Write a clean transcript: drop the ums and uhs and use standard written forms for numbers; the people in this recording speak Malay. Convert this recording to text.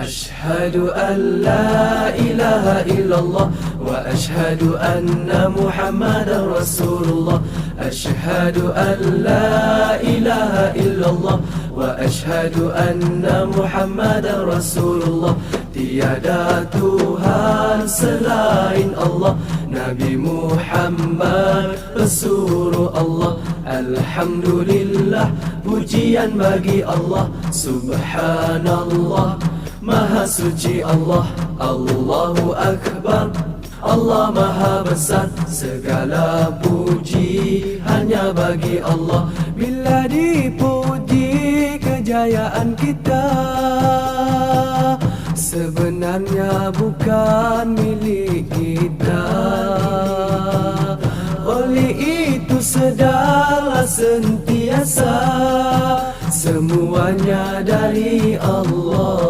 أشهد أن لا إله إلا الله وأشهد أن محمدا رسول الله أشهد أن لا إله إلا الله وأشهد أن محمدا رسول الله tiada Tuhan selain Allah Nabi Muhammad Rasulullah Allah Alhamdulillah pujian bagi Allah Subhanallah Maha suci Allah, Allahu Akbar, Allah Maha besar, segala puji hanya bagi Allah. Bila dipuji kejayaan kita, sebenarnya bukan milik kita. Oleh itu sedarlah sentiasa, semuanya dari Allah.